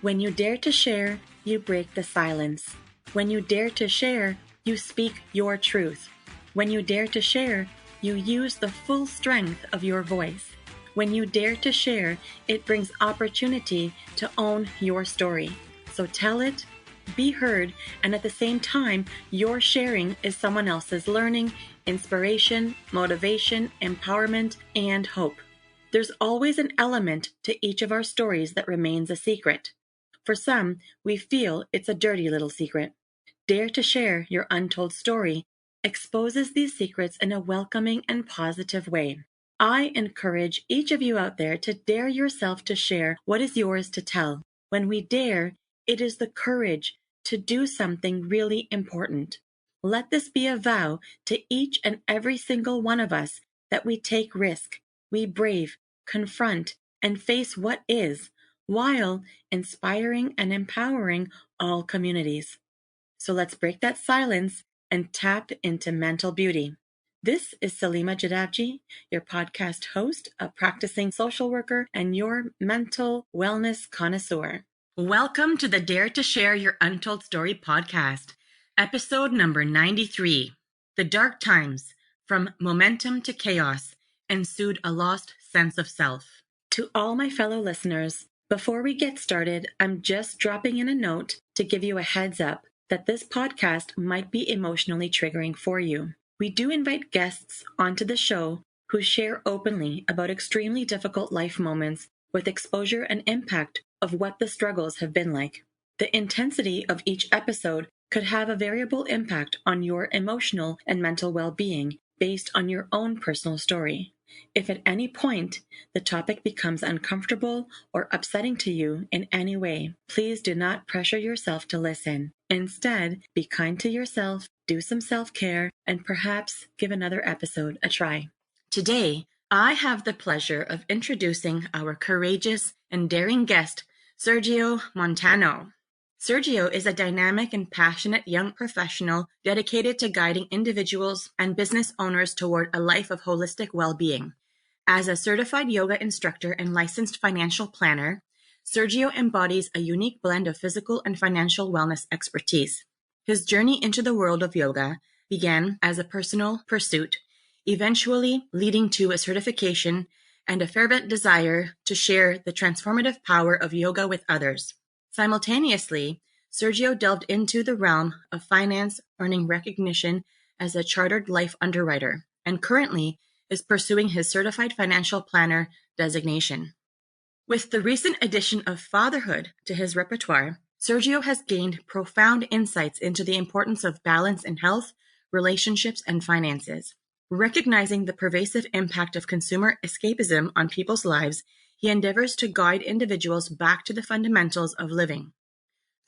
When you dare to share, you break the silence. When you dare to share, you speak your truth. When you dare to share, you use the full strength of your voice. When you dare to share, it brings opportunity to own your story. So tell it, be heard, and at the same time, your sharing is someone else's learning, inspiration, motivation, empowerment, and hope. There's always an element to each of our stories that remains a secret. For some, we feel it's a dirty little secret. Dare to share your untold story exposes these secrets in a welcoming and positive way. I encourage each of you out there to dare yourself to share what is yours to tell. When we dare, it is the courage to do something really important. Let this be a vow to each and every single one of us that we take risk, we brave, confront, and face what is, while inspiring and empowering all communities. So let's break that silence and tap into mental beauty. This is Salima Jadavji, your podcast host, a practicing social worker, and your mental wellness connoisseur. Welcome to the Dare to Share Your Untold Story podcast, episode number 93. The dark times, from momentum to chaos, ensued a lost sense of self. To all my fellow listeners, before we get started, I'm just dropping in a note to give you a heads up that this podcast might be emotionally triggering for you. We do invite guests onto the show who share openly about extremely difficult life moments with exposure and impact of what the struggles have been like. The intensity of each episode could have a variable impact on your emotional and mental well-being based on your own personal story. If at any point the topic becomes uncomfortable or upsetting to you in any way, please do not pressure yourself to listen. Instead, be kind to yourself, do some self-care, and perhaps give another episode a try. Today, I have the pleasure of introducing our courageous and daring guest, Sergio Montano. Sergio is a dynamic and passionate young professional dedicated to guiding individuals and business owners toward a life of holistic well-being. As a certified yoga instructor and licensed financial planner, Sergio embodies a unique blend of physical and financial wellness expertise. His journey into the world of yoga began as a personal pursuit, eventually leading to a certification and a fervent desire to share the transformative power of yoga with others. Simultaneously, Sergio delved into the realm of finance, earning recognition as a chartered life underwriter, and currently is pursuing his certified financial planner designation. With the recent addition of fatherhood to his repertoire, Sergio has gained profound insights into the importance of balance in health, relationships, and finances. Recognizing the pervasive impact of consumer escapism on people's lives, he endeavors to guide individuals back to the fundamentals of living.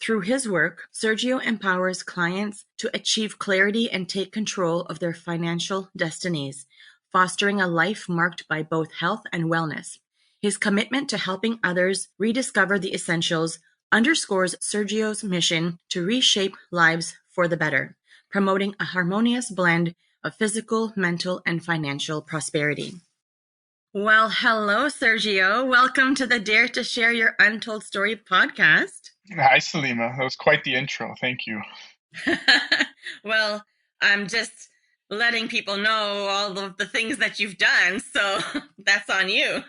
Through his work, Sergio empowers clients to achieve clarity and take control of their financial destinies, fostering a life marked by both health and wellness. His commitment to helping others rediscover the essentials underscores Sergio's mission to reshape lives for the better, promoting a harmonious blend of physical, mental, and financial prosperity. Well, hello, Sergio. Welcome to the Dare to Share Your Untold Story podcast. Hi, Salima. That was quite the intro. Thank you. Well, I'm just letting people know all of the things that you've done, so that's on you.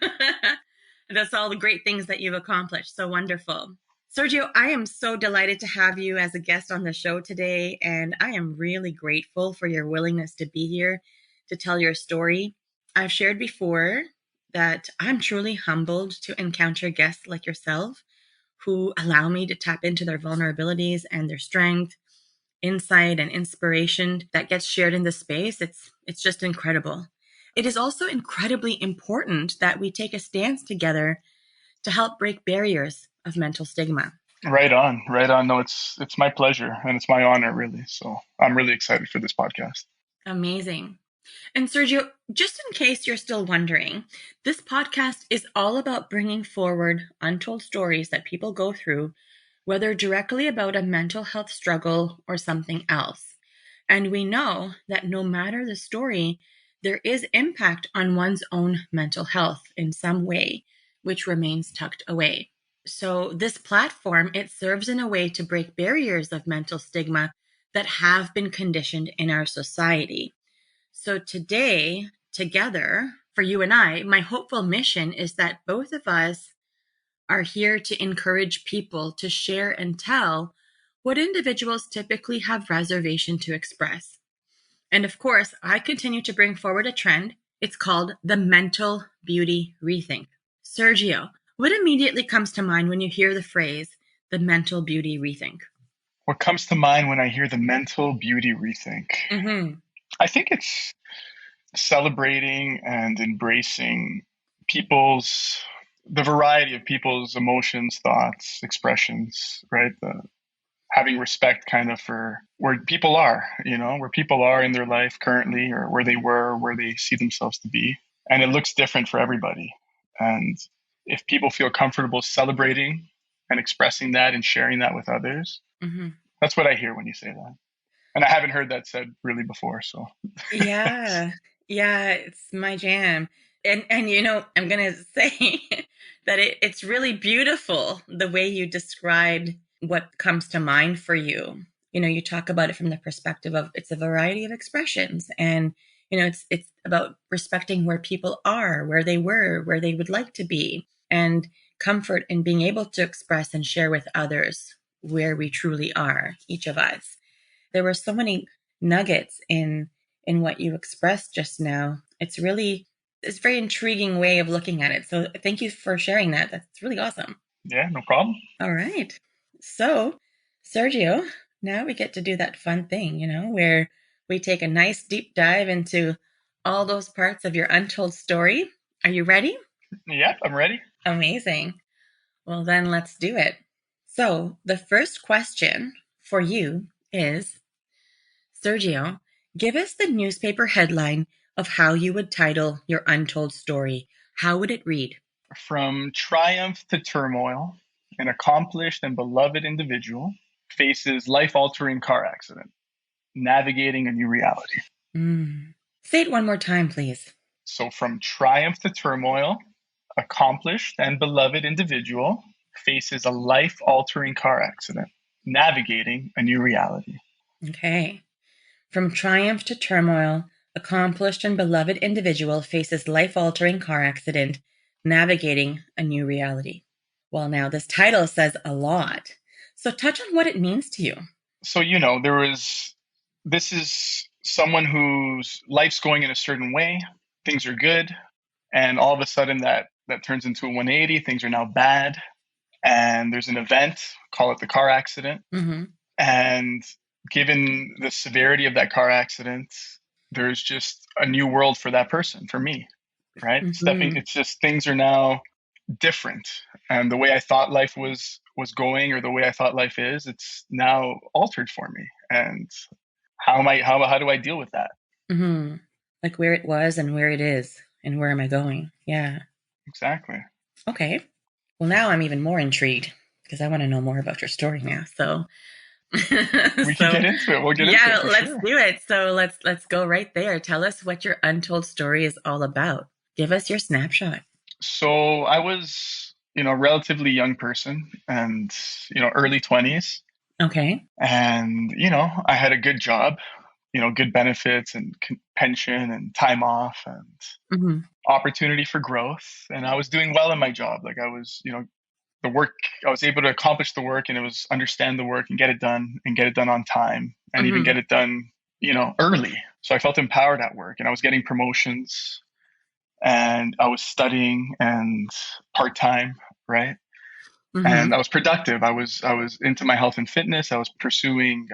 That's all the great things that you've accomplished. So wonderful. Sergio, I am so delighted to have you as a guest on the show today, and I am really grateful for your willingness to be here to tell your story. I've shared before that I'm truly humbled to encounter guests like yourself who allow me to tap into their vulnerabilities and their strength, insight, and inspiration that gets shared in this space. It's just incredible. It is also incredibly important that we take a stance together to help break barriers of mental stigma. Right on. No, it's my pleasure and it's my honor, really. So I'm really excited for this podcast. Amazing. And Sergio, just in case you're still wondering, this podcast is all about bringing forward untold stories that people go through, whether directly about a mental health struggle or something else. And we know that no matter the story, there is impact on one's own mental health in some way, which remains tucked away. So this platform, it serves in a way to break barriers of mental stigma that have been conditioned in our society. So today, together, for you and I, my hopeful mission is that both of us are here to encourage people to share and tell what individuals typically have reservation to express. And of course, I continue to bring forward a trend. It's called the mental beauty rethink. Sergio, what immediately comes to mind when you hear the phrase the mental beauty rethink? What comes to mind when I hear the mental beauty rethink? Mm-hmm. I think it's celebrating and embracing people's the variety of people's emotions, thoughts, expressions, right? Having respect kind of for where people are, where people are in their life currently or where they were, where they see themselves to be. And it looks different for everybody. And if people feel comfortable celebrating and expressing that and sharing that with others, Mm-hmm. that's what I hear when you say that. And I haven't heard that said really before. So, Yeah. Yeah, it's my jam. And I'm gonna say that it's really beautiful the way you described what comes to mind for you. You talk about it from the perspective of it's a variety of expressions, and it's about respecting where people are, where they were, where they would like to be, and comfort in being able to express and share with others where we truly are, each of us. There were so many nuggets in what you expressed just now. It's a very intriguing way of looking at it. So thank you for sharing that. That's really awesome. yeah, no problem. All right. So, Sergio, now we get to do that fun thing, where we take a nice deep dive into all those parts of your untold story. Are you ready? Yeah, I'm ready. Amazing. Well, then let's do it. So, the first question for you is, Sergio, give us the newspaper headline of how you would title your untold story. How would it read? From triumph to turmoil, an accomplished and beloved individual faces life altering car accident, navigating a new reality. Mm. Say it one more time, please. So, from triumph to turmoil, accomplished and beloved individual faces a life altering car accident, navigating a new reality. Okay. From triumph to turmoil, accomplished and beloved individual faces life altering car accident, navigating a new reality. Well, now this title says a lot. So touch on what it means to you. So, this is someone whose life's going in a certain way, things are good, and all of a sudden that turns into a 180, things are now bad, and there's an event, call it the car accident. Mm-hmm. And given the severity of that car accident, there's just a new world for that person, for me, right? Mm-hmm. It's just things are now different. And the way I thought life was going or the way I thought life is, it's now altered for me. And how do I deal with that? Mm-hmm. Like where it was and where it is and where am I going? Yeah. Exactly. Okay. Well, now I'm even more intrigued because I want to know more about your story now. So, We can so get into it. We'll get into yeah, it for let's sure. do it. So let's go right there. Tell us what your untold story is all about. Give us your snapshot. So I was, a relatively young person and, early 20s. Okay. And, I had a good job, good benefits and pension and time off and Mm-hmm. opportunity for growth. And I was doing well in my job. Like I was, the work, I was able to accomplish the work and it was understand the work and get it done on time and even Mm-hmm. get it done, early. So I felt empowered at work and I was getting promotions and I was studying and part time, right? Mm-hmm. And I was productive. I was into my health and fitness. I was pursuing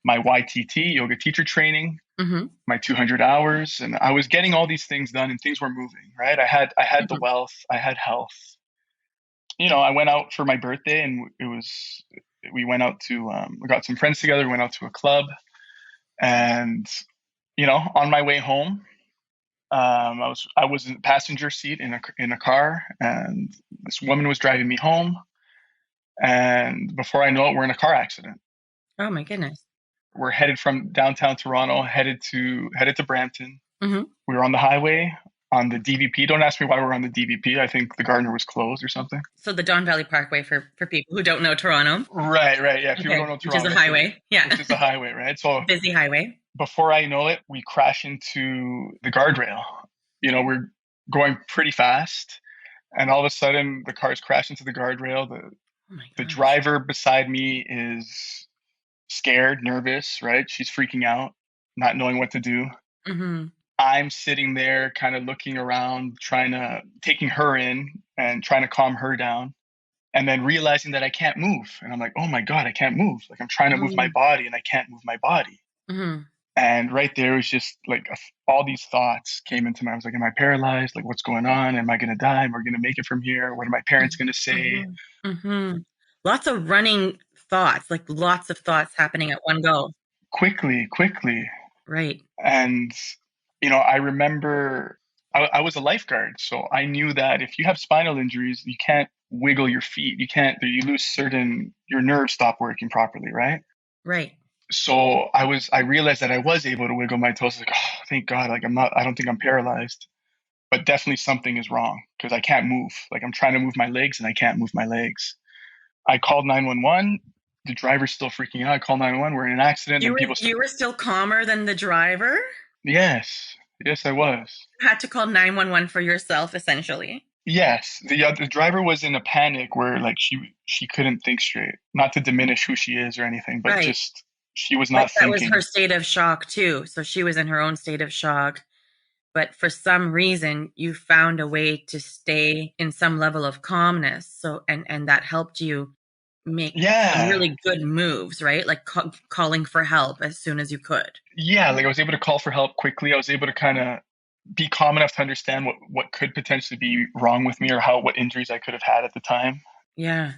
my YTT yoga teacher training, Mm-hmm. my 200 hours, and I was getting all these things done, and things were moving. Right, I had the Mm-hmm. wealth, I had health. I went out for my birthday, and we went out to we got some friends together. We went out to a club, and on my way home, I was in the passenger seat in a car, and this woman was driving me home. And before I know it, we're in a car accident. Oh my goodness. We're headed from downtown Toronto, headed to Brampton. Mm-hmm. We were on the highway. on the DVP. Don't ask me why we're on the DVP. I think the Gardner was closed or something. So the Don Valley Parkway for people who don't know Toronto. Right, right. Yeah, people don't Okay. know Which is Toronto. a That's highway. Yeah. which is the highway, right? So Busy highway. before I know it, we crash into the guardrail. We're going pretty fast, and all of a sudden, the cars crash into the guardrail. Oh my The gosh. driver beside me is scared, nervous, right? She's freaking out, not knowing what to do. Mm-hmm. I'm sitting there kind of looking around, taking her in and trying to calm her down. And then realizing that I can't move. And I'm like, oh my God, I can't move. Like I'm trying to move my body and I can't move my body. Mm-hmm. And right there was just like all these thoughts came into my. I was like, am I paralyzed? Like, what's going on? Am I going to die? Am I going to make it from here? What are my parents going to say? Mm-hmm. Mm-hmm. Lots of running thoughts, like lots of thoughts happening at one go. Quickly, quickly. Right. And, I remember I was a lifeguard. So I knew that if you have spinal injuries, you can't wiggle your feet. You lose your nerves stop working properly, right? Right. So I realized that I was able to wiggle my toes. Like, oh, thank God. Like I don't think I'm paralyzed, but definitely something is wrong because I can't move. Like I'm trying to move my legs and I can't move my legs. I called 911. The driver's still freaking out. I called 911. We're in an accident. You And were you were still calmer than the driver? yes, yes, I was. You had to call 911 for yourself, essentially. Yes, the driver was in a panic where like she couldn't think straight. Not to diminish who she is or anything, but Right. just she was But not that was her thinking. state of shock too. So she was in her own state of shock. But for some reason, you found a way to stay in some level of calmness. So, and that helped you make some Yeah, really good moves, right? Like calling for help as soon as you could. yeah. Like I was able to call for help quickly. I was able to kind of be calm enough to understand what could potentially be wrong with me or what injuries I could have had at the time. Yeah.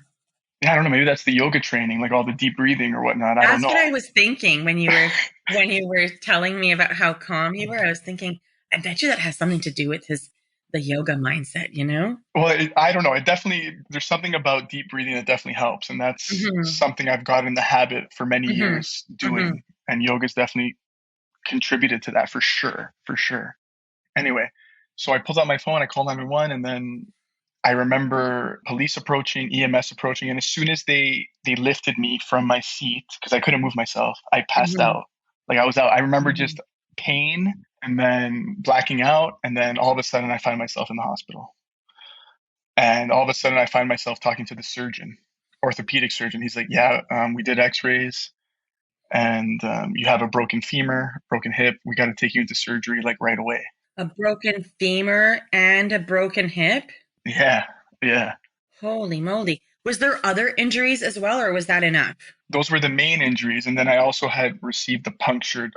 Yeah, I don't know. Maybe that's the yoga training, like all the deep breathing or whatnot. I don't That's what know. I was thinking when you were telling me about how calm you were. I was thinking, I bet you that has something to do with the yoga mindset, you know? Well, I don't know. It definitely, there's something about deep breathing that definitely helps. And that's Mm-hmm. something I've got in the habit for many Mm-hmm. years Mm-hmm. doing. And yoga's definitely contributed to that for sure. For sure. Anyway, so I pulled out my phone, I called 911, and then I remember police approaching, EMS approaching. And as soon as they lifted me from my seat, because I couldn't move myself, I passed Mm-hmm. out. Like I was out. I remember Mm-hmm. just pain and then blacking out. And then all of a sudden I find myself in the hospital. And all of a sudden, I find myself talking to the surgeon, orthopedic surgeon. He's like, "Yeah, we did X-rays, and you have a broken femur, broken hip. We got to take you into surgery like right away." A broken femur and a broken hip? Yeah, yeah. Holy moly. Was there other injuries as well, or was that enough? Those were the main injuries, and then I also had received I punctured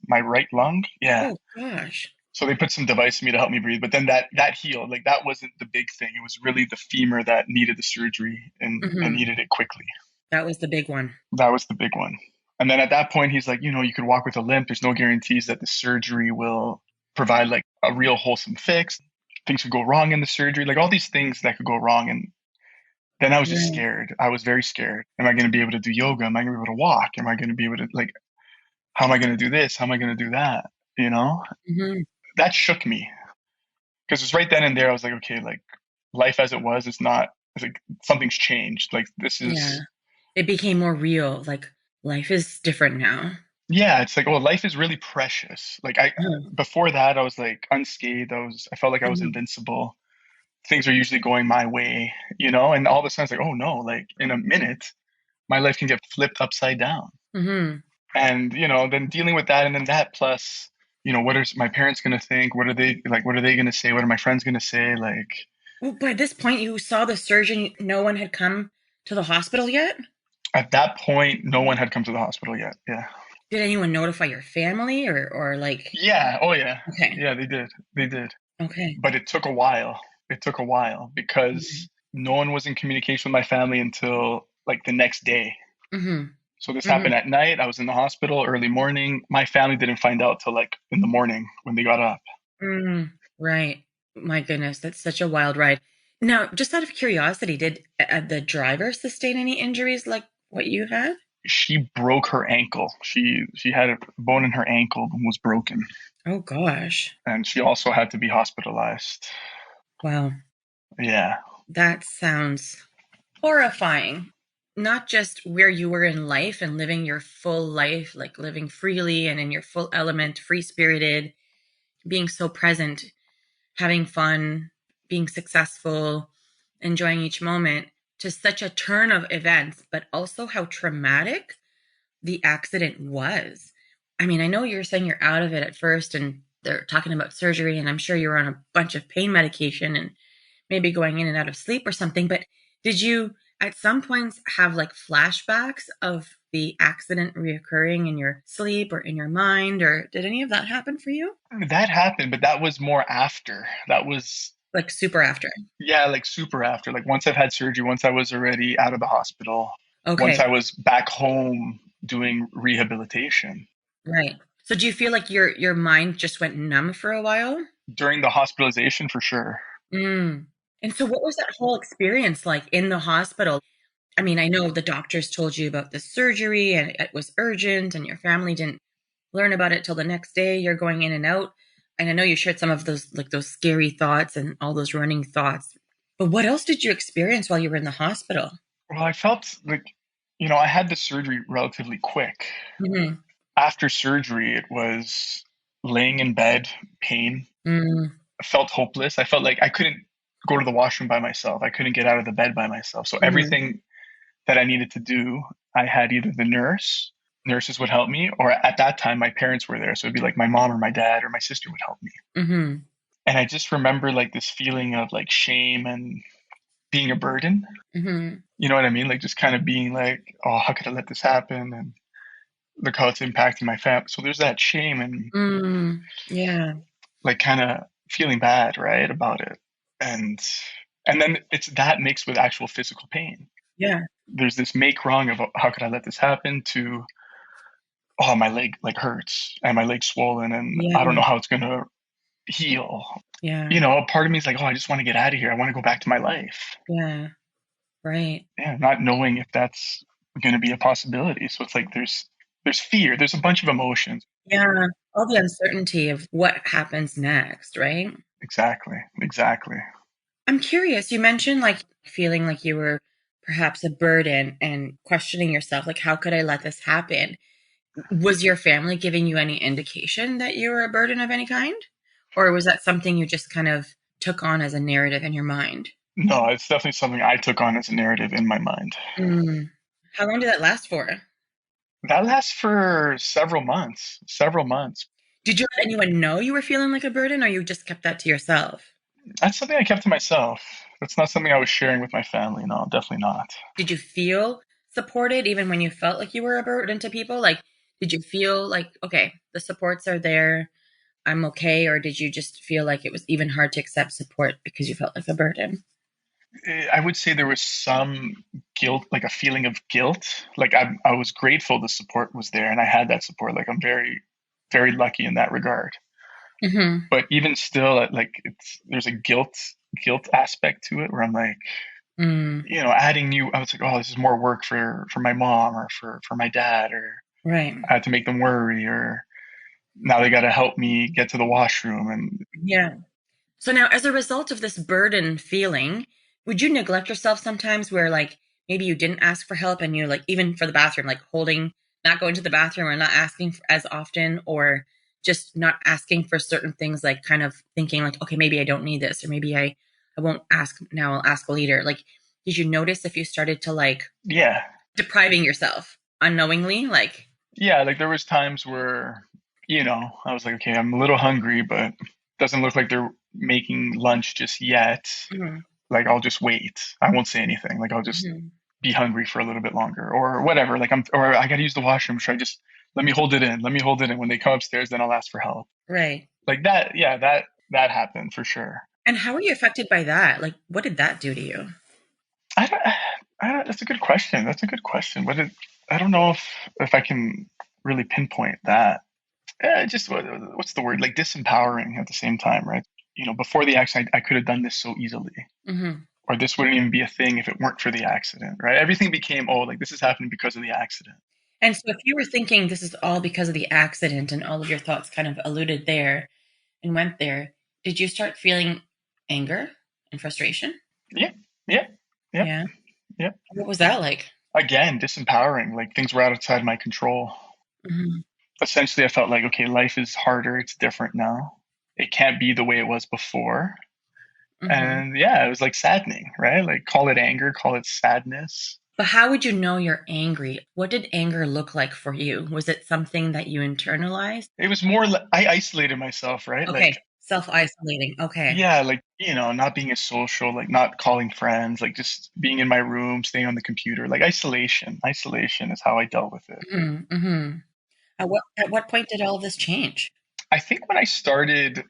my right lung. Yeah. Oh gosh. So they put some device in me to help me breathe, but then that healed. Like that wasn't the big thing. It was really the femur that needed the surgery and Hmm. needed it quickly. That was the big one. That was the big one. And then at that point, he's like, you could walk with a limp. There's no guarantees that the surgery will provide like a real wholesome fix. Things could go wrong in the surgery, like all these things that could go wrong. And then I was just Yeah. scared. I was very scared. Am I going to be able to do yoga? Am I going to be able to walk? Am I going to be able to, like, how am I going to do this? How am I going to do that? You know, Hmm. that shook me because it's right then and there. I was like, okay, like life as it was, it's like something's changed. Like this Yeah. is It became more real. Like life is different now. Yeah, it's like, oh, life is really precious. Like Mhm. before that, I was like unscathed. I felt like I was Mhm. invincible. Things are usually going my way, and all of a sudden it's like, oh no, like in a minute, my life can get flipped upside down. Mhm. And, then dealing with that and then that plus, what are my parents going to think? What are they like? What are they going to say? What are my friends going to say? Like Well, by this point, you saw the surgeon. No one had come to the hospital yet. at that point, no one had come to the hospital yet. Yeah. Did anyone notify your family or like? Yeah. Oh yeah. Okay. Yeah, they did. They did. Okay. But it took a while. It took a while Mhm. because no one was in communication with my family until like the next day. Mhm. So this happened Mhm. at night. I was in the hospital early morning. My family didn't find out till like in the morning when they got up. Mm. Right. My goodness, that's such a wild ride. Now, just out of curiosity, did the driver sustain any injuries like what you had? she broke her ankle. She had a bone in her ankle and was broken, Oh gosh. and she also had to be hospitalized. Wow. Yeah. That sounds horrifying. Not just where you were in life and living your full life, like living freely and in your full element, free spirited, being so present, having fun, being successful, enjoying each moment, to such a turn of events, but also how traumatic the accident was. I mean, I know you're saying you're out of it at first and they're talking about surgery, and I'm sure you're on a bunch of pain medication and maybe going in and out of sleep or something, but did you at some points have like flashbacks of the accident reoccurring in your sleep or in your mind, or did any of that happen for you? That happened, but that was more after. That was, Like super after. yeah, like super after. Like once I've had surgery, once I was already out of the hospital, once Okay, I was back home doing rehabilitation. right. So do you feel like your mind just went numb for a while? During the hospitalization, for sure. Mm. And so what was that whole experience like in the hospital? I mean, I know the doctors told you about the surgery and it was urgent and your family didn't learn about it till the next day. You're going in and out. And I know you shared some of those, like those scary thoughts and all those running thoughts. But what else did you experience while you were in the hospital? Well, I felt like, I had the surgery relatively quick. Hmm. After surgery, it was laying in bed, pain. Mm, I felt hopeless. I felt like I couldn't go to the washroom by myself. I couldn't get out of the bed by myself. So hmm. everything that I needed to do, I had either the nurses would help me, or at that time, my parents were there. So it'd be like my mom or my dad or my sister would help me. Hmm. And I just remember like this feeling of like shame and being a burden. Hmm. You know what I mean? Like just kind of being like, oh, how could I let this happen? And look how it's impacting my family. So there's that shame and Mm, yeah, like kind of feeling bad, right, about it. And and then it's that mixed with actual physical pain. yeah, There's this make wrong of how could I let this happen to, oh, my leg like hurts and my leg's swollen and I don't know yeah, how it's gonna heal. yeah, A part of me is like, oh, I just want to get out of here. I want to go back to my life. yeah, right. Yeah, not knowing if that's going to be a possibility. So it's like there's fear. There's a bunch of emotions. Yeah, all the uncertainty of what happens next, right? Exactly. Exactly. I'm curious, you mentioned like feeling like you were perhaps a burden and questioning yourself, like, how could I let this happen? Was your family giving you any indication that you were a burden of any kind? Or was that something you just kind of took on as a narrative in your mind? No, it's definitely something I took on as a narrative in my mind. Mm. How long did that last for? That lasts for several months. Several months. Did you let anyone know you were feeling like a burden or you just kept that to yourself? That's something I kept to myself. That's not something I was sharing with my family. No, definitely not. Did you feel supported even when you felt like you were a burden to people? Like, did you feel like, okay, the supports are there, I'm okay? Or did you just feel like it was even hard to accept support because you felt like a burden? I would say there was some guilt, like a feeling of guilt. Like I was grateful the support was there and I had that support. Like I'm very, very lucky in that regard. Mm-hmm. But even still, there's a guilt aspect to it where I'm like, Mm, adding new. I was like, oh, this is more work for my mom or for my dad, or right. I had to make them worry, or now they got to help me get to the washroom. And Yeah. So now, as a result of this burden feeling, would you neglect yourself sometimes where, like, maybe you didn't ask for help and you, like, even for the bathroom, like holding, not going to the bathroom or not asking as often, or just not asking for certain things, like kind of thinking, like, okay, maybe I don't need this, or maybe I won't ask now, I'll ask later. Like, did you notice if you started to, like, yeah, depriving yourself unknowingly? Like, yeah, like there was times where I was like, okay, I'm a little hungry, but doesn't look like they're making lunch just yet. mhm, Like I'll just wait. I won't say anything. Like I'll just mhm, be hungry for a little bit longer or whatever. Or I got to use the washroom. Should I just let me hold it in? Let me hold it in. When they come upstairs, then I'll ask for help. right. Like that. Yeah, that happened for sure. And how were you affected by that? Like, what did that do to you? I don't, that's a good question. That's a good question. I don't know if I can really pinpoint that. Just what's the word? Like disempowering at the same time, right? Before the accident, I could have done this so easily, Hmm. or this wouldn't even be a thing if it weren't for the accident, right? Everything became, oh, like this is happening because of the accident. And so if you were thinking this is all because of the accident and all of your thoughts kind of alluded there and went there, did you start feeling anger and frustration? Yeah, yeah, yep, Yeah. yep. What was that like? Again, disempowering. Like things were outside my control. Hmm. Essentially, I felt like, okay, life is harder. It's different now. It can't be the way it was before. Hmm. And yeah, it was like saddening, right? Like call it anger, call it sadness. But how would you know you're angry? What did anger look like for you? Was it something that you internalized? It was more, I isolated myself, right? Okay, Like, self-isolating. Okay. yeah, like, not being as social, like not calling friends, like just being in my room, staying on the computer, like isolation. Isolation is how I dealt with it. Hmm. Hmm. At what point did all of this change? I think when I started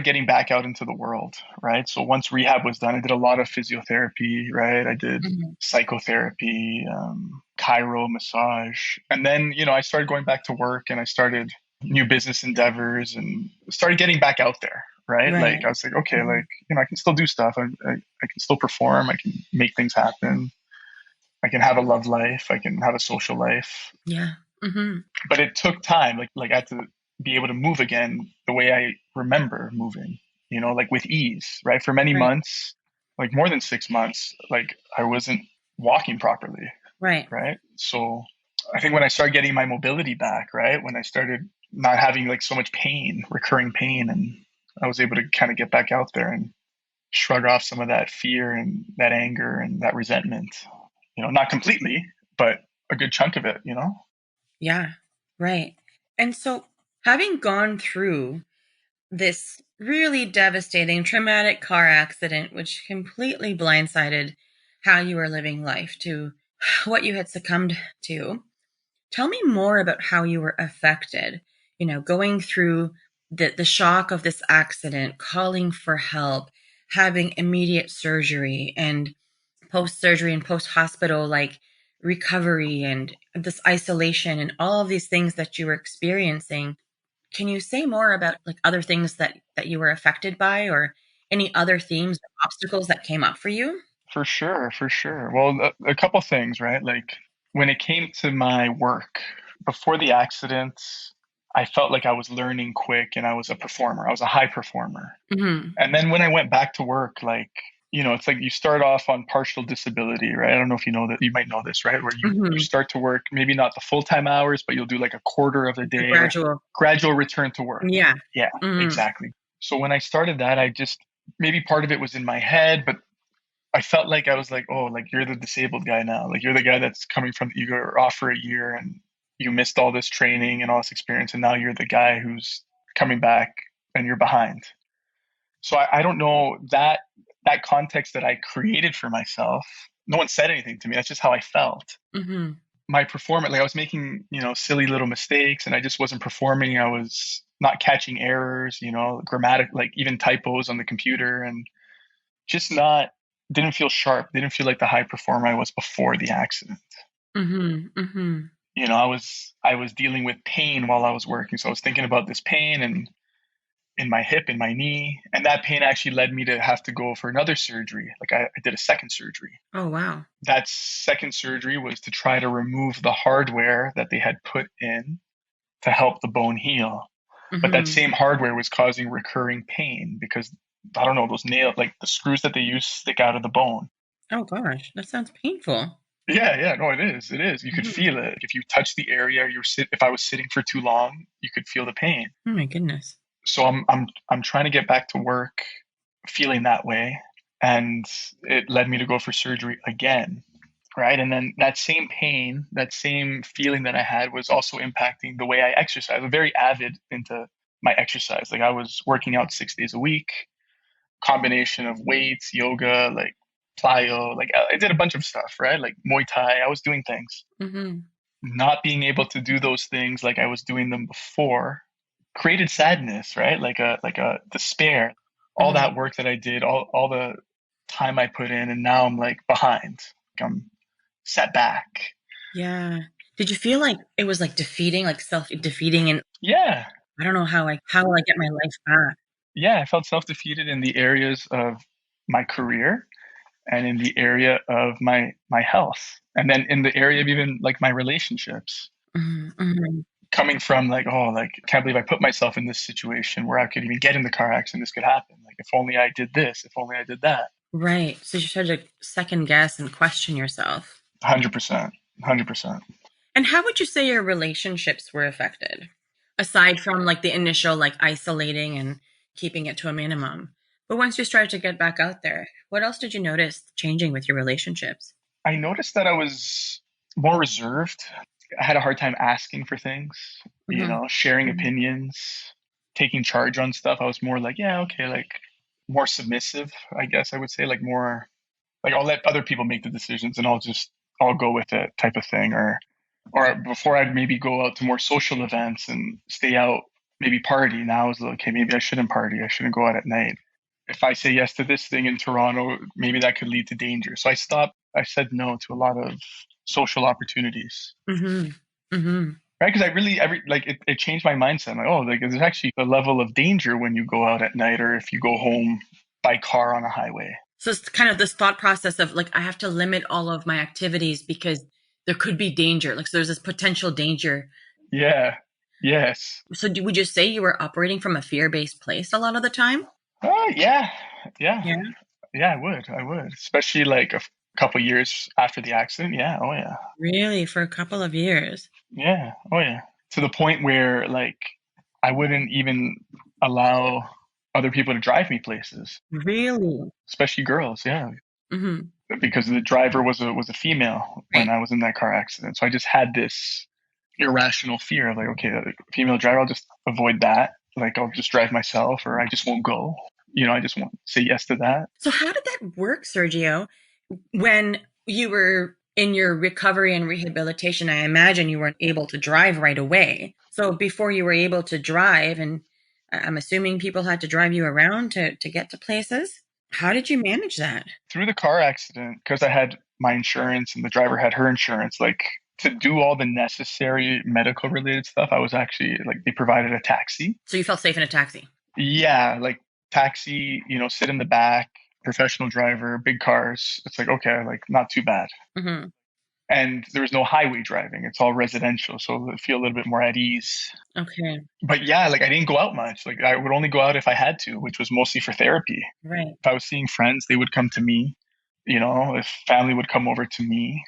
getting back out into the world, right? So once rehab was done, I did a lot of physiotherapy, right? I did Hmm. psychotherapy, chiro massage. And then, I started going back to work and I started new business endeavors and started getting back out there, right? Like Right. I was like, okay, Hmm. like, I can still do stuff. I can still perform. I can make things happen. I can have a love life. I can have a social life. Yeah. Hmm. But it took time. Like I had to be able to move again the way I remember moving, like with ease, right? For many Right. months, like more than 6 months, like I wasn't walking properly, Right. right? So I think when I started getting my mobility back, right, when I started not having like so much pain, recurring pain, and I was able to kind of get back out there and shrug off some of that fear and that anger and that resentment, not completely, but a good chunk of it. Yeah. Right. And so, having gone through this really devastating, traumatic car accident, which completely blindsided how you were living life to what you had succumbed to, tell me more about how you were affected, going through the shock of this accident, calling for help, having immediate surgery and post surgery and post hospital, like recovery and this isolation and all of these things that you were experiencing. Can you say more about like other things that you were affected by or any other themes or obstacles that came up for you? For sure, for sure. Well, a couple things, right? Like when it came to my work before the accident, I felt like I was learning quick and I was a performer. I was a high performer. Hmm. And then when I went back to work, like, it's like you start off on partial disability, right? I don't know if you know that, you might know this, right? Where you Hmm. start to work, maybe not the full-time hours, but you'll do like a quarter of the The day, gradual. gradual return to work. Yeah. Yeah, Hmm. exactly. So when I started that, I just, maybe part of it was in my head, but I felt like I was like, oh, like you're the disabled guy now. Like you're the guy that's coming from, you're off for a year and you missed all this training and all this experience. And now you're the guy who's coming back and you're behind. So I don't know that context that I created for myself. No one said anything to me. That's just how I felt. Hmm. My performance, like I was making, silly little mistakes and I just wasn't performing. I was not catching errors, grammatic, like even typos on the computer and just not, didn't feel sharp, didn't feel like the high performer I was before the accident. Hmm. Hmm. I was dealing with pain while I was working, so I was thinking about this pain and in my hip, in my knee, and that pain actually led me to have to go for another surgery. Like I did a second surgery. Oh, wow. That second surgery was to try to remove the hardware that they had put in to help the bone heal. But that Hmm. same hardware was causing recurring pain because I don't know, those nails, like the screws that they use stick out of the bone. Oh, gosh. That sounds painful. Yeah, yeah, no, it is. It is. You could Mhm. feel it. If you touch the area if I was sitting for too long, you could feel the pain. Oh, my goodness. So I'm trying to get back to work feeling that way. And it led me to go for surgery again. Right. And then that same pain, that same feeling that I had was also impacting the way I exercise. I'm very avid into my exercise. Like I was working out 6 days a week, combination of weights, yoga, like plyo, like I did a bunch of stuff, right? Like Muay Thai. I was doing things. Hmm. Not being able to do those things like I was doing them before created sadness, right? Like a despair. All Hmm. that work that I did, all the time I put in, and now I'm like behind. Like I'm set back. Yeah. Did you feel like it was like defeating, like self defeating, and Yeah, I don't know how will I get my life back? yeah. I felt self defeated in the areas of my career, and in the area of my health, and then in the area of even like my relationships. Mm-hmm. Coming from like, oh, like can't believe I put myself in this situation where I could even get in the car accident. This could happen. Like if only I did this. If only I did that. Right. So you started to second guess and question yourself. 100%. 100%. And how would you say your relationships were affected? Aside from like the initial like isolating and keeping it to a minimum. But once you started to get back out there, what else did you notice changing with your relationships? I noticed that I was more reserved. I had a hard time asking for things, Mm-hmm. sharing Mm-hmm. opinions, taking charge on stuff. I was more like, yeah, okay, like more submissive, I guess I would say, like more like I'll let other people make the decisions and I'll go with it type of thing. Or before I'd maybe go out to more social events and stay out, maybe party. Now it's like, okay, maybe I shouldn't party. I shouldn't go out at night. If I say yes to this thing in Toronto, maybe that could lead to danger. So I said no to a lot of social opportunities. Mm-hmm. Mm-hmm. Right. Because it changed my mindset. I'm like, oh, like there's actually a level of danger when you go out at night or if you go home by car on a highway. So it's kind of this thought process of like, I have to limit all of my activities because there could be danger. Like, so there's this potential danger. Yeah. Yes. So would you say you were operating from a fear-based place a lot of the time? Yeah. Yeah. Yeah. Yeah, I would, especially like couple years after the accident. Yeah, oh yeah, Really? For a couple of years? yeah, oh yeah. To the point where like I wouldn't even allow other people to drive me places, Really? especially girls. Yeah, Mm-hmm. because the driver was a female when Right. I was in that car accident. So I just had this irrational fear of like, okay, the female driver, I'll just avoid that. Like I'll just drive myself, or I just won't go. I just won't say yes to that. So how did that work, Sergio? When you were in your recovery and rehabilitation, I imagine you weren't able to drive right away. So before you were able to drive, and I'm assuming people had to drive you around to get to places, how did you manage that? Through the car accident, because I had my insurance and the driver had her insurance, like to do all the necessary medical related stuff, I was actually like, they provided a taxi. So you felt safe in a taxi? Yeah, like taxi, sit in the back, professional driver, big cars. It's like, okay, like not too bad. Mm-hmm. And there was no highway driving. It's all residential. So I feel a little bit more at ease. Okay. But yeah, like I didn't go out much. Like I would only go out if I had to, which was mostly for therapy. Right. If I was seeing friends, they would come to me. If family would come over to me,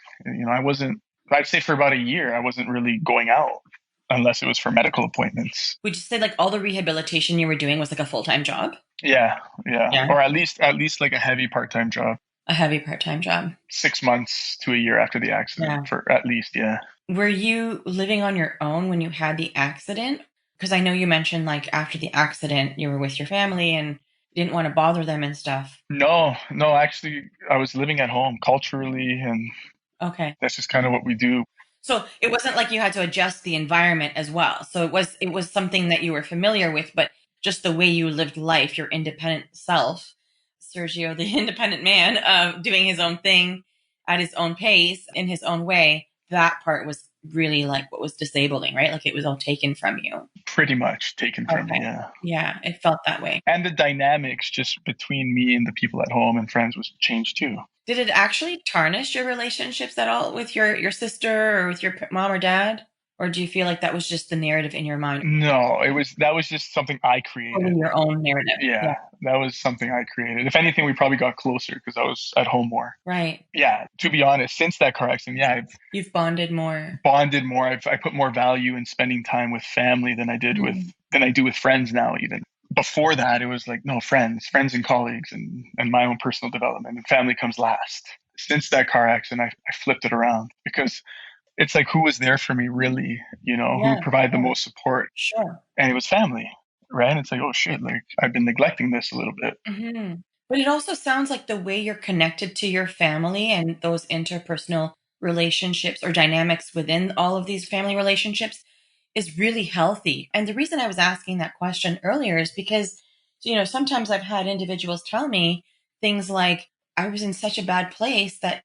I'd say for about a year, I wasn't really going out unless it was for medical appointments. Would you say like all the rehabilitation you were doing was like a full-time job? Yeah. Yeah. Yeah. Or at least like a heavy part-time job, A heavy part-time job. 6 months to a year after the accident Yeah. for at least. Yeah. Were you living on your own when you had the accident? Because I know you mentioned like after the accident, you were with your family and didn't want to bother them and stuff. No, no, actually I was living at home culturally, and Okay. that's just kind of what we do. So it wasn't like you had to adjust the environment as well. So it was something that you were familiar with, but just the way you lived life, your independent self, Sergio, the independent man, doing his own thing at his own pace in his own way. That part was really like what was disabling, right? Like it was all taken from you. Pretty much taken from me. Okay. Yeah. Yeah, it felt that way. And the dynamics just between me and the people at home and friends was changed too. Did it actually tarnish your relationships at all with your sister or with your mom or dad? Or do you feel like that was just the narrative in your mind? No, that was just something I Only created. your own narrative. Yeah. Yeah, that was something I created. If anything, we probably got closer because I was at home more. Right. Yeah, to be honest, since that car accident, yeah, I've You've bonded more. bonded more. I put more value in spending time with family than I do with friends now. Even before that, it was like no friends and colleagues, and my own personal development, and family comes last. Since that car accident, I flipped it around because it's like who was there for me really, who Yeah. provided the Yeah. most support, Sure. and it was family, right? And it's like, oh shit, like I've been neglecting this a little bit. Hmm. But it also sounds like the way you're connected to your family and those interpersonal relationships or dynamics within all of these family relationships is really healthy. And the reason I was asking that question earlier is because, sometimes I've had individuals tell me things like, I was in such a bad place that,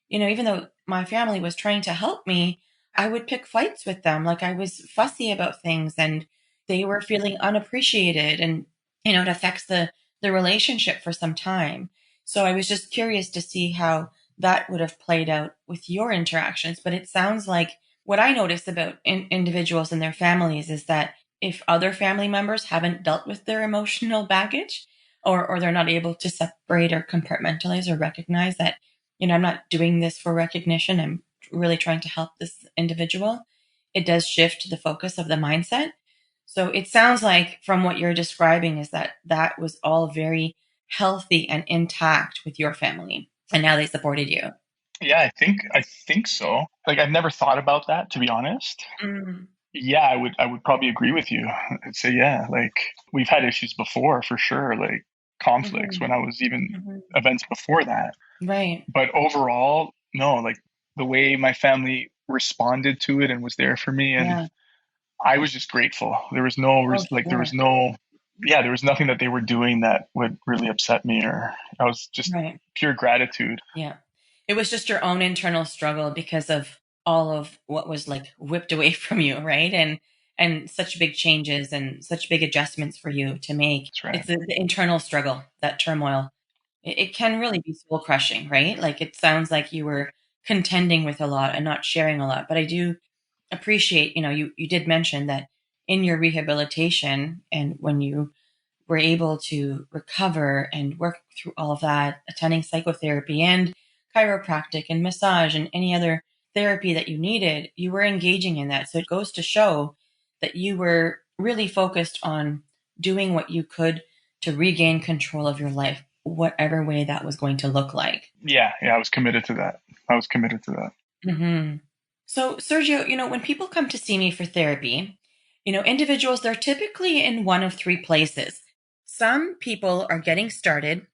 even though my family was trying to help me, I would pick fights with them. Like I was fussy about things and they were feeling unappreciated and, it affects the relationship for some time. So I was just curious to see how that would have played out with your interactions. But it sounds like what I notice about individuals and their families is that if other family members haven't dealt with their emotional baggage, or they're not able to separate or compartmentalize or recognize that, I'm not doing this for recognition, I'm really trying to help this individual, it does shift the focus of the mindset. So it sounds like from what you're describing is that that was all very healthy and intact with your family, and now they supported you. Yeah, I think so. Like I've never thought about that, to be honest. Mm-hmm. Yeah, I would probably agree with you. I'd say yeah, like we've had issues before for sure, like conflicts when I was even Mm-hmm. events before that. Right. But overall, no, like the way my family responded to it and was there for me, and Yeah. I was just grateful. There was no Oh, there sure. was no, yeah, there was nothing that they were doing that would really upset me, or I was just Right. pure gratitude. Yeah. It was just your own internal struggle because of all of what was like whipped away from you, right? And such big changes and such big adjustments for you to make. That's right. It's the internal struggle, that turmoil. It can really be soul crushing, right? Like it sounds like you were contending with a lot and not sharing a lot. But I do appreciate, you did mention that in your rehabilitation and when you were able to recover and work through all of that, attending psychotherapy and chiropractic and massage and any other therapy that you needed, you were engaging in that. So it goes to show that you were really focused on doing what you could to regain control of your life, whatever way that was going to look like. Yeah, yeah, I was committed to that. I was committed to that. Hmm. So, Sergio, when people come to see me for therapy, individuals, they're typically in one of three places. Some people are getting started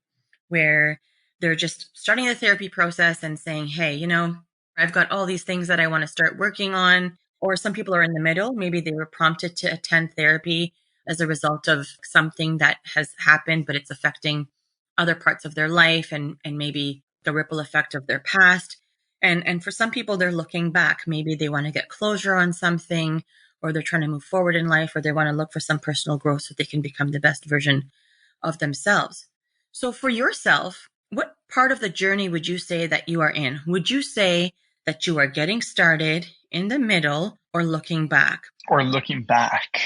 where they're just starting the therapy process and saying, hey, I've got all these things that I want to start working on. Or some people are in the middle. Maybe they were prompted to attend therapy as a result of something that has happened, but it's affecting other parts of their life and maybe the ripple effect of their past. And for some people, they're looking back. Maybe they want to get closure on something, or they're trying to move forward in life, or they want to look for some personal growth so they can become the best version of themselves. So for yourself, what part of the journey would you say that you are in? Would you say that you are getting started, in the middle, or looking back? Or looking back,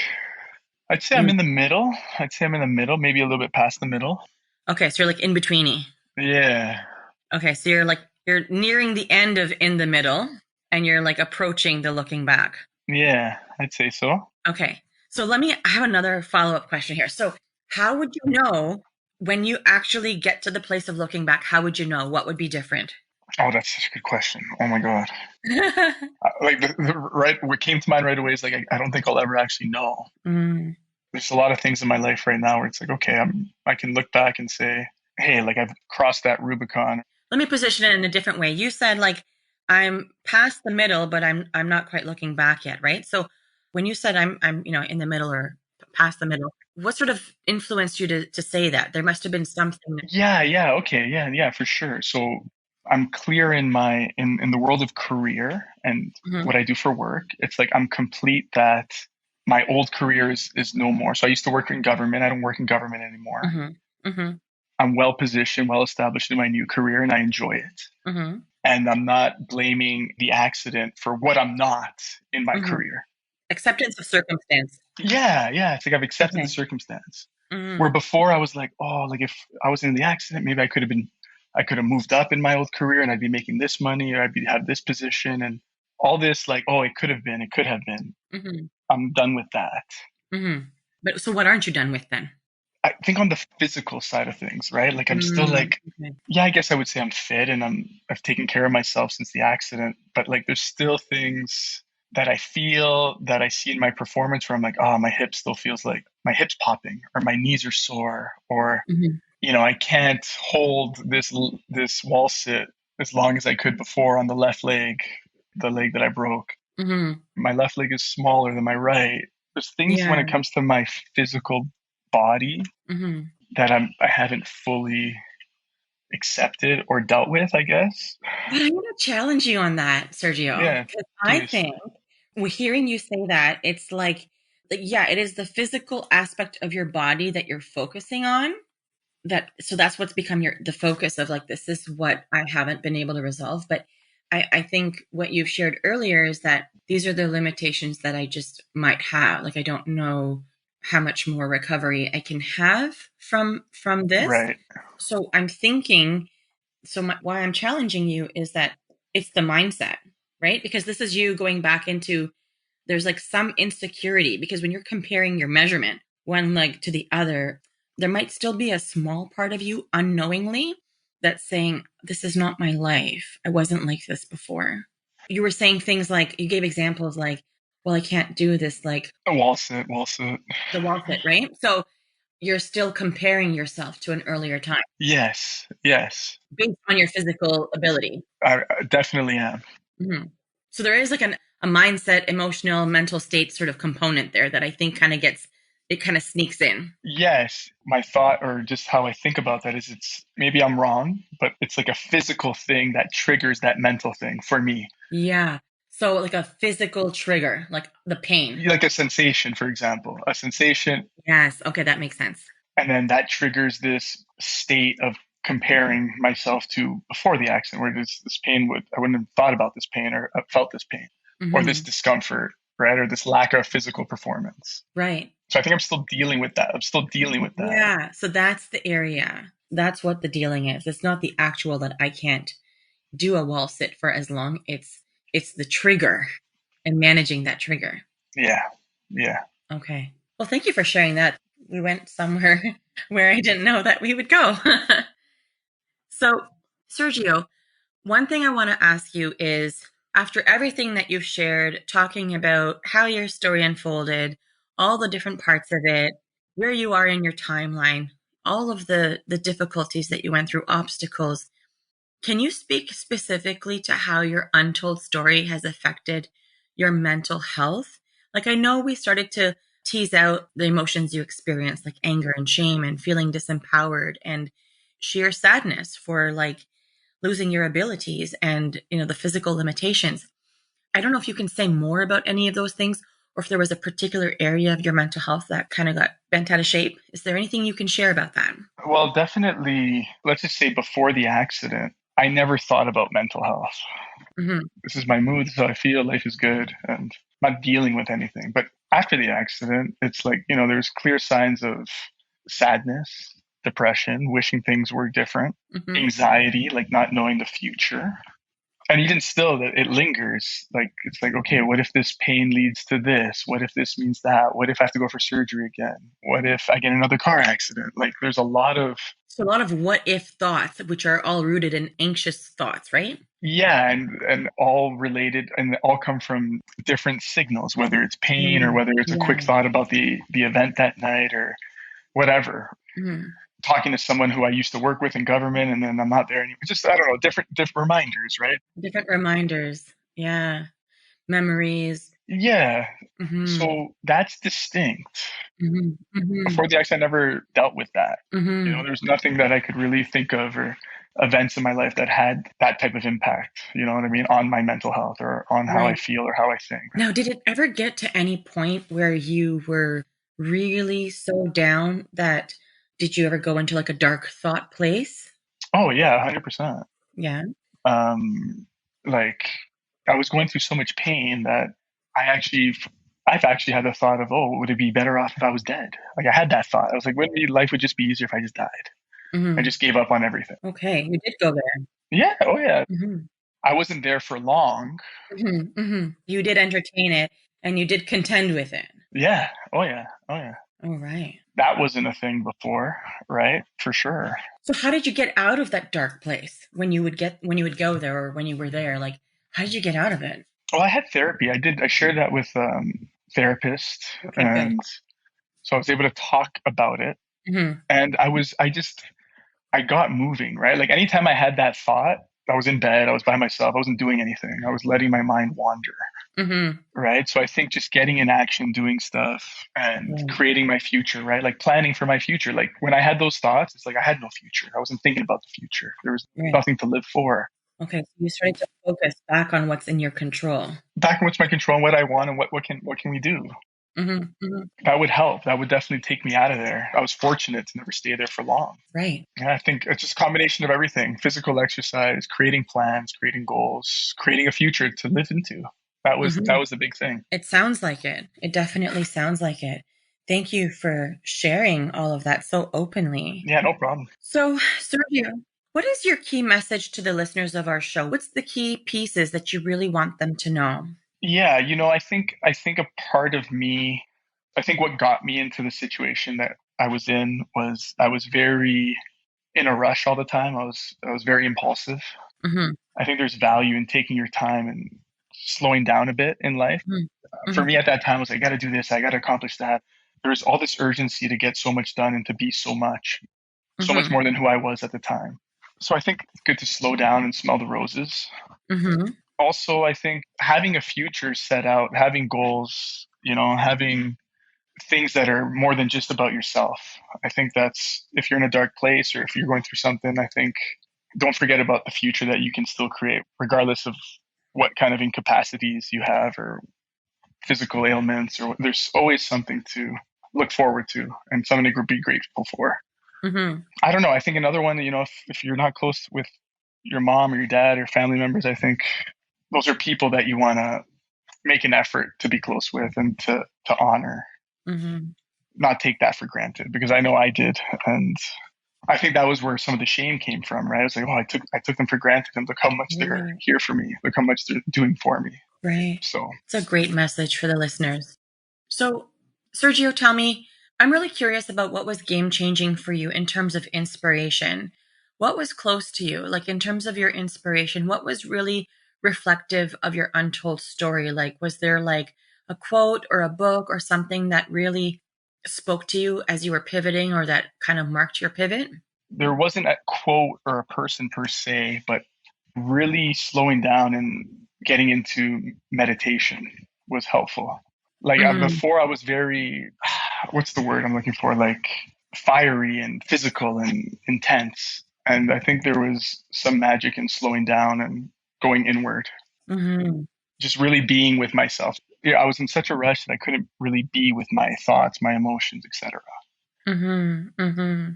I'd say I'm Mm. in the middle. I'd say I'm in the middle, maybe a little bit past the middle. Okay, so you're like in betweeny. Yeah, Okay, so you're nearing the end of in the middle and you're like approaching the looking back. yeah, I'd say so. Okay. So I have another follow-up question here. So how would you know when you actually get to the place of looking back? How would you know what would be different? Oh, that's such a good question. Oh my God. Like right, what came to mind right away is like I don't think I'll ever actually know. Mm. There's a lot of things in my life right now where it's like, okay, I can look back and say, hey, like I've crossed that Rubicon. Let me position it in a different way. You said like I'm past the middle, but I'm not quite looking back yet, right? So when you said I'm in the middle or past the middle, what sort of influenced you to say that? There must have been something. Yeah, yeah, okay, yeah, yeah, for sure. So I'm clear in my in the world of career and Mhm, what I do for work. It's like I'm complete that my old career is no more. So I used to work in government. I don't work in government anymore. mhm, mhm, I'm well positioned, well established in my new career, and I enjoy it. mhm, And I'm not blaming the accident for what I'm not in my mhm. career. Acceptance of circumstance. Yeah, yeah. It's like I've accepted the Okay. circumstance. Where Mhm, before I was like, oh, like if I was in the accident, maybe I could have moved up in my old career and I'd be making this money or have this position and all this, like, oh, it could have been. mhm, I'm done with that. mhm. But so what aren't you done with then? I think on the physical side of things, right? Like I'm still Mm, like, okay. yeah, I guess I would say I'm fit and I've taken care of myself since the accident, but like there's still things that I feel that I see in my performance where I'm like, oh, my hip still feels like my hip's popping or my knees are sore or Mhm, I can't hold this wall sit as long as I could before on the left leg, the leg that I broke. mhm. My left leg is smaller than my right. There's things when Yeah. it comes to my physical body Mhm. that I haven't fully accepted or dealt with, I guess. But I'm going to challenge you on that, Sergio, Yeah, because I curious. think hearing you say that, it's like, yeah, it is the physical aspect of your body that you're focusing on. so that's what's become the focus of like, this is what I haven't been able to resolve. But I think what you've shared earlier is that these are the limitations that I just might have. Like, I don't know how much more recovery I can have from this. Right. So I'm thinking, why I'm challenging you is that it's the mindset, right? Because this is you going back into, there's like some insecurity, because when you're comparing your measurement one leg to the other, there might still be a small part of you unknowingly that's saying, this is not my life. I wasn't like this before. You were saying things like, you gave examples like, well, I can't do this, like Wall sit, wall sit. the wall fit, right? So you're still comparing yourself to an earlier time Yes, yes. based on your physical ability. I definitely am. Hmm. So there is like a mindset, emotional, mental state sort of component there that I think it kind of sneaks in. Yes, my thought or just how I think about that is it's maybe I'm wrong, but it's like a physical thing that triggers that mental thing for me. Yeah. So like a physical trigger, like the pain. Like a sensation, for example, a sensation, Yes. Okay, that makes sense. and then that triggers this state of comparing myself to before the accident, where this pain I wouldn't have thought about this pain or felt this pain or this Hmm. discomfort, right? Or this lack of physical performance. Right. So I think I'm still dealing with that. I'm still dealing with that. Yeah. So that's the area. That's what the dealing is. It's not the actual that I can't do a wall sit for as long. It's the trigger and managing that trigger. Yeah. Yeah. Okay. Well, thank you for sharing that. We went somewhere where I didn't know that we would go. So, Sergio, one thing I want to ask you is, after everything that you've shared, talking about how your story unfolded, all the different parts of it, where you are in your timeline, all of the difficulties that you went through, obstacles, can you speak specifically to how your untold story has affected your mental health? Like, I know we started to tease out the emotions you experienced, like anger and shame and feeling disempowered and sheer sadness for like losing your abilities and, the physical limitations. I don't know if you can say more about any of those things, or if there was a particular area of your mental health that kind of got bent out of shape. Is there anything you can share about that? Well, definitely, let's just say before the accident, I never thought about mental health. Hmm. This is my mood, so I feel life is good and I'm not dealing with anything. But after the accident, it's like, there's clear signs of sadness, depression, wishing things were different, Hmm. anxiety, like not knowing the future. And even still, that it lingers. Like, it's like, okay, what if this pain leads to this? What if this means that? What if I have to go for surgery again? What if I get another car accident? Like, there's a lot of, So a lot of what if thoughts, which are all rooted in anxious thoughts, right? yeah, and all related, and all come from different signals, whether it's pain or Mm, whether it's a quick yeah. thought about the event that night or whatever. Mm, Talking to someone who I used to work with in government, and then I'm not there anymore. Just, I don't know, different reminders, right? different reminders. Yeah. Memories. Yeah. Hmm. So that's distinct. Hmm. Hmm. Before the accident, I never dealt with that. Hmm. There's nothing that I could really think of or events in my life that had that type of impact, you know what I mean, on my mental health or on how I Right. feel or how I think. Now, did it ever get to any point where you were really so down that did you ever go into like a dark thought place? Oh yeah, 100%. Yeah. Um, like I was going through so much pain that I actually, I've actually had the thought of, oh, would it be better off if I was dead? Like I had that thought. I was like, wouldn't life would just be easier if I just died? I Hmm. just gave up on everything. Okay. You did go there. Yeah. Oh yeah. Hmm. I wasn't there for long. Hmm. Hmm. You did entertain it and you did contend with it. Yeah. Oh yeah. Oh yeah. All right. That wasn't a thing before, right? For sure. So how did you get out of that dark place when you would go there or when you were there? Like, how did you get out of it? Well, I had therapy. I shared that with therapist, Okay, good. and so I was able to talk about it. Hmm. And I got moving, right? Like anytime I had that thought, I was in bed, I was by myself, I wasn't doing anything. I was letting my mind wander, Hmm. right? So I think just getting in action, doing stuff and Right. creating my future, right? Like planning for my future. Like when I had those thoughts, it's like I had no future. I wasn't thinking about the future. There was Right. nothing to live for. Okay. So you started to focus back on what's in your control. Back in what's my control and what I want and what can we do? Mhm. Mhm. That would help. That would definitely take me out of there. I was fortunate to never stay there for long. Right. Yeah, I think it's just a combination of everything: physical exercise, creating plans, creating goals, creating a future to live into. That Mhm. was the big thing. It sounds like it. It definitely sounds like it. Thank you for sharing all of that so openly. Yeah, no problem. So, Sergio, what is your key message to the listeners of our show? What's the key pieces that you really want them to know? Yeah, I think a part of me, I think what got me into the situation that I was in was I was very in a rush all the time. I was very impulsive. Mhm. I think there's value in taking your time and slowing down a bit in life. Mhm. For Mhm. me at that time, I was like, I got to do this, I got to accomplish that. There's all this urgency to get so much done and to be so much Mhm. more than who I was at the time. So I think it's good to slow down and smell the roses. Mhm. Also, I think having a future set out, having goals, having things that are more than just about yourself. I think that's, if you're in a dark place or if you're going through something, I think don't forget about the future that you can still create, regardless of what kind of incapacities you have or physical ailments, or there's always something to look forward to and something to be grateful for. Mhm. I don't know. I think another one, if you're not close with your mom or your dad or family members, I think those are people that you want to make an effort to be close with and to honor, Mhm. not take that for granted, because I know I did. And I think that was where some of the shame came from, right? I was like, oh, I took them for granted, and look how much they're Right. here for me. Look how much they're doing for me. Right. So It's a great message for the listeners. So, Sergio, tell me, I'm really curious about what was game changing for you in terms of inspiration. What was close to you? Like, in terms of your inspiration, what was really reflective of your untold story? Like, was there like a quote or a book or something that really spoke to you as you were pivoting or that kind of marked your pivot? there wasn't a quote or a person per se, but really slowing down and getting into meditation was helpful. Like Mm-hmm. before, I was very, what's the word I'm looking for? Like fiery and physical and intense. And I think there was some magic in slowing down and going inward, Mm-hmm. just really being with myself. Yeah, I was in such a rush that I couldn't really be with my thoughts, my emotions, etc. Mm-hmm. Mm-hmm.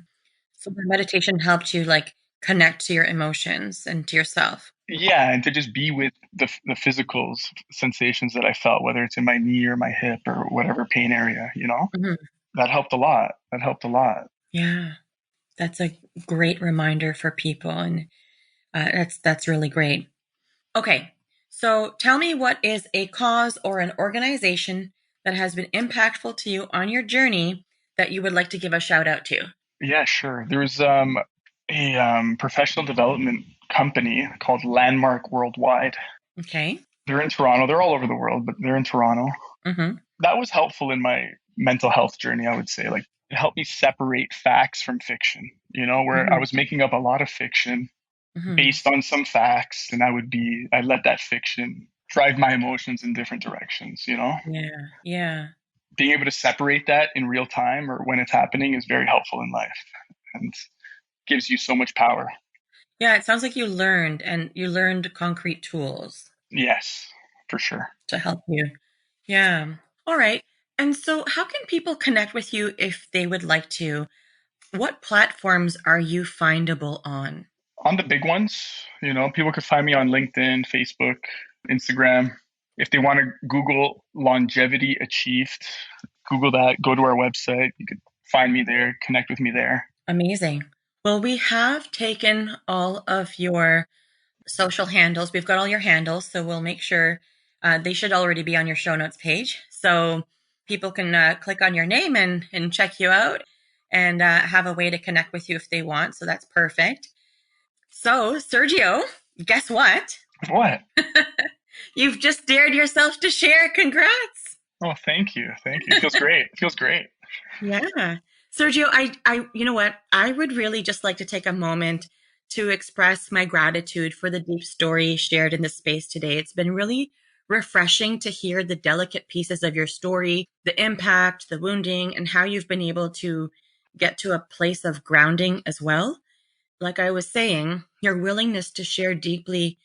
So the meditation helped you like connect to your emotions and to yourself. Yeah, and to just be with the physical sensations that I felt, whether it's in my knee or my hip or whatever pain area, Mhm. that helped a lot. That helped a lot. Yeah, that's a great reminder for people, and that's really great. Okay, so tell me, what is a cause or an organization that has been impactful to you on your journey that you would like to give a shout out to? Yeah, sure. There was a professional development company called Landmark Worldwide. Okay. They're in Toronto. They're all over the world, but they're in Toronto. Mm-hmm. That was helpful in my mental health journey, I would say. Like it helped me separate facts from fiction, where I Mm-hmm. was making up a lot of fiction Mm-hmm. based on some facts, and I let that fiction drive my emotions in different directions. Yeah. Yeah. Being able to separate that in real time or when it's happening is very helpful in life and gives you so much power. Yeah. It sounds like you learned concrete tools Yes, for sure. to help you. Yeah. All right. And so, how can people connect with you if they would like to? What platforms are you findable on? On the big ones, people could find me on LinkedIn, Facebook, Instagram. If they want to Google longevity achieved, Google that, go to our website. You could find me there, connect with me there. Amazing. Well, we have taken all of your social handles. We've got all your handles, so we'll make sure they should already be on your show notes page. So people can click on your name and check you out and have a way to connect with you if they want. So that's perfect. So, Sergio, guess what? What? You've just dared yourself to share. Congrats. Oh, thank you. Thank you. It feels great. It feels great. Yeah. Sergio, you know what? I would really just like to take a moment to express my gratitude for the deep story shared in this space today. It's been really refreshing to hear the delicate pieces of your story, the impact, the wounding, and how you've been able to get to a place of grounding as well. Like I was saying, your willingness to share deeply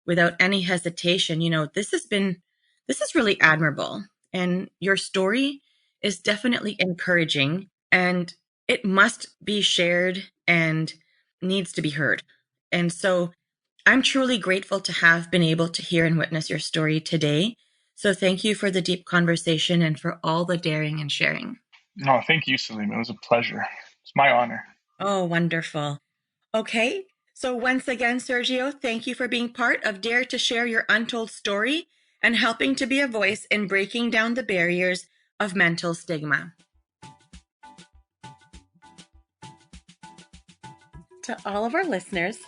without any hesitation, this is really admirable. And your story is definitely encouraging, and it must be shared and needs to be heard. And so I'm truly grateful to have been able to hear and witness your story today. So thank you for the deep conversation and for all the daring and sharing. No, thank you, Salim. It was a pleasure. It's my honor. Oh, wonderful. Okay. So once again, Sergio, thank you for being part of Dare to Share Your Untold Story and helping to be a voice in breaking down the barriers of mental stigma. To all of our listeners,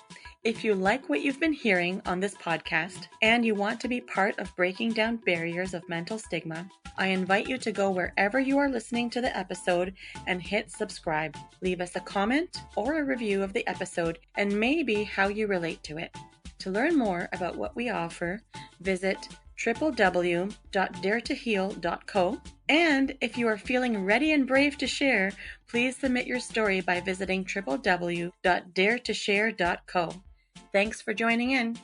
if you like what you've been hearing on this podcast and you want to be part of breaking down barriers of mental stigma, I invite you to go wherever you are listening to the episode and hit subscribe. Leave us a comment or a review of the episode and maybe how you relate to it. To learn more about what we offer, visit www.daretoheal.co. And if you are feeling ready and brave to share, please submit your story by visiting www.daretoshare.co. Thanks for joining in.